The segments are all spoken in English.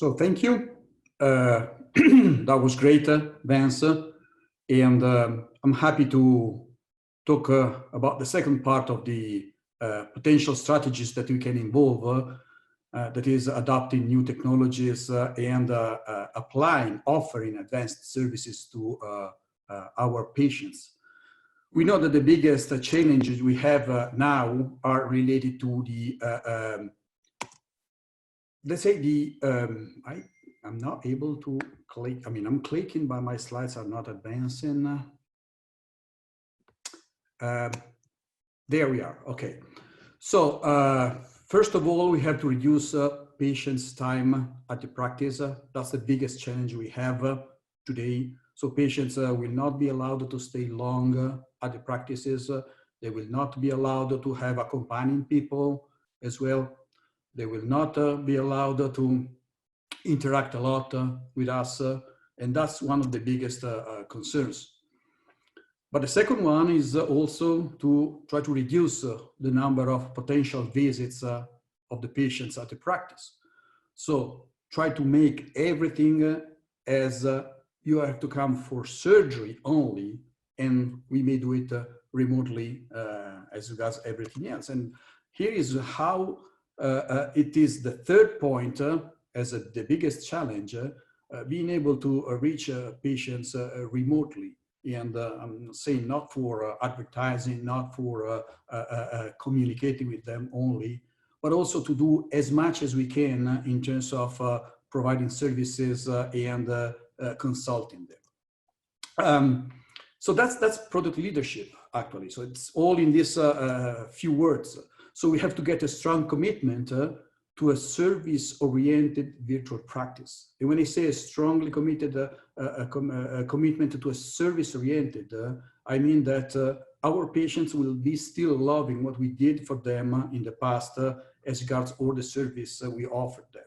So thank you. That was great, Vance. And I'm happy to talk about the second part of the potential strategies that we can involve, that is adopting new technologies and offering advanced services to our patients. We know that the biggest challenges we have now are related to the, let's say the, I'm not able to click, I'm clicking, but my slides are not advancing. There we are, okay. So first of all, we have to reduce patients' time at the practice. That's the biggest challenge we have today. So patients will not be allowed to stay long at the practices. They will not be allowed to have accompanying people as well. They will not be allowed to interact a lot with us. And that's one of the biggest concerns. But the second one is also to try to reduce the number of potential visits of the patients at the practice. So try to make everything as you have to come for surgery only, and we may do it remotely as regards everything else. And here is how it is the third point as the biggest challenge, being able to reach patients remotely. And I'm saying not for advertising, not for communicating with them only, but also to do as much as we can in terms of providing services and consulting them. So that's product leadership, actually. So it's all in these few words. So we have to get a strong commitment to a service-oriented virtual practice. And when I say a strongly committed commitment to a service-oriented, I mean that our patients will be still loving what we did for them in the past as regards all the service we offered them.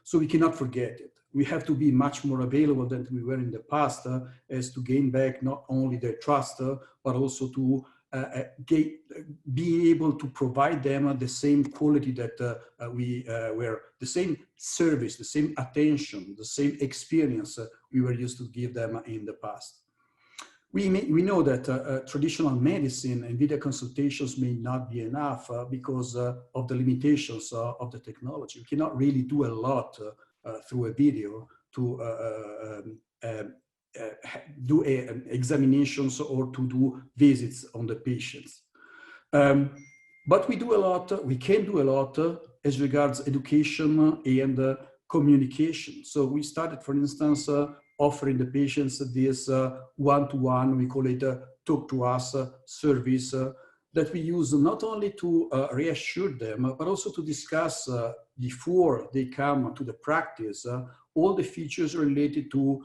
So we cannot forget it. We have to be much more available than we were in the past as to gain back not only their trust, but also to be able to provide them the same quality that we were, the same service, the same attention, the same experience we were used to give them in the past. We know that traditional medicine and video consultations may not be enough because of the limitations of the technology. We cannot really do a lot through a video to do examinations or to do visits on the patients. But we do a lot, we can do a lot as regards education and communication. So we started, for instance, offering the patients this one-to-one, we call it talk to us service that we use not only to reassure them, but also to discuss before they come to the practice all the features related to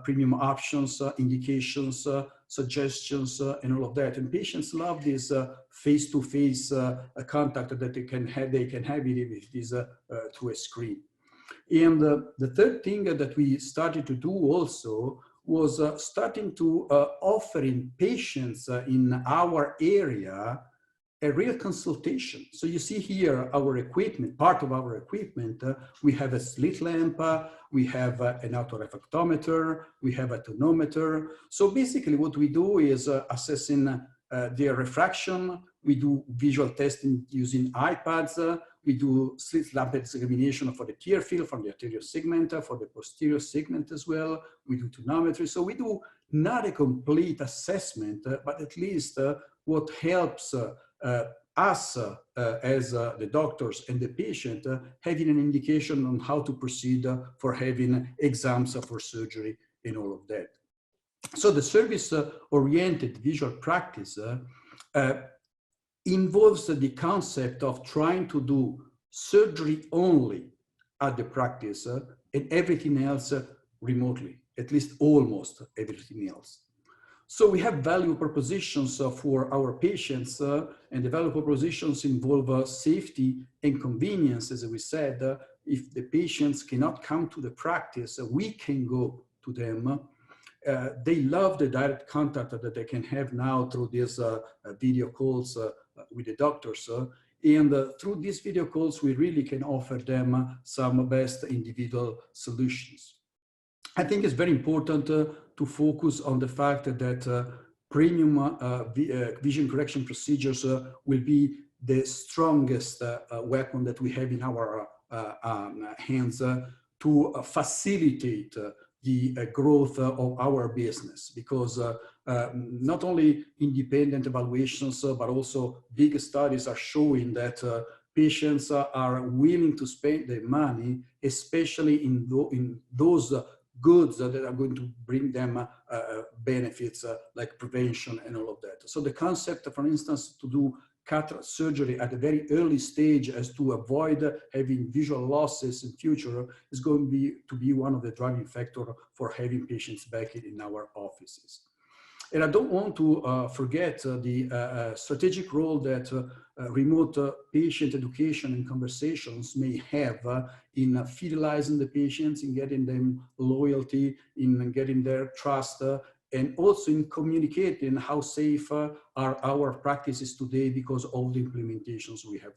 premium options, indications, suggestions, and all of that. And patients love this face-to-face contact that they can have if it is through a screen. And the third thing that we started to do also was starting to offering patients in our area a real consultation. So you see here our equipment, part of our equipment, we have a slit lamp, we have an autorefractometer, we have a tonometer. So basically what we do is assessing their refraction, we do visual testing using iPads, we do slit lamp examination for the tear field from the anterior segment, for the posterior segment as well. We do tonometry. So we do not a complete assessment, but at least what helps us as the doctors and the patient having an indication on how to proceed for having exams for surgery and all of that. So the service-oriented visual practice involves the concept of trying to do surgery only at the practice and everything else remotely, at least almost everything else. So we have value propositions for our patients, and the value propositions involve safety and convenience, as we said. If the patients cannot come to the practice, we can go to them. They love the direct contact that they can have now through these video calls with the doctors. And through these video calls, we really can offer them some best individual solutions. I think it's very important to focus on the fact that premium vision correction procedures will be the strongest weapon that we have in our hands to facilitate the growth of our business, because not only independent evaluations, but also big studies are showing that patients are willing to spend their money, especially in those goods that are going to bring them benefits like prevention and all of that. So the concept, for instance, to do cataract surgery at a very early stage as to avoid having visual losses in future is going to be one of the driving factors for having patients back in our offices. And I don't want to forget the strategic role that remote patient education and conversations may have in fidelizing the patients, in getting them loyalty, in getting their trust, and also in communicating how safe are our practices today because of the implementations we have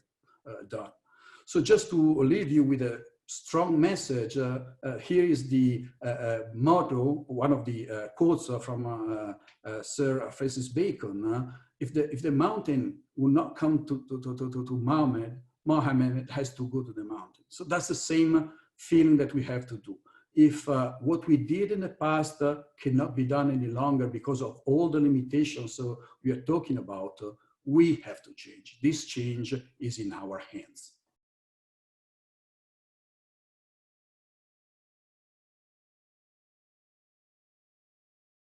done. So just to leave you with a strong message, here is the motto, one of the quotes from Sir Francis Bacon. If the mountain will not come to Mohammed has to go to the mountain. So that's the same feeling that we have to do. If what we did in the past cannot be done any longer because of all the limitations we are talking about, we have to change. This change is in our hands.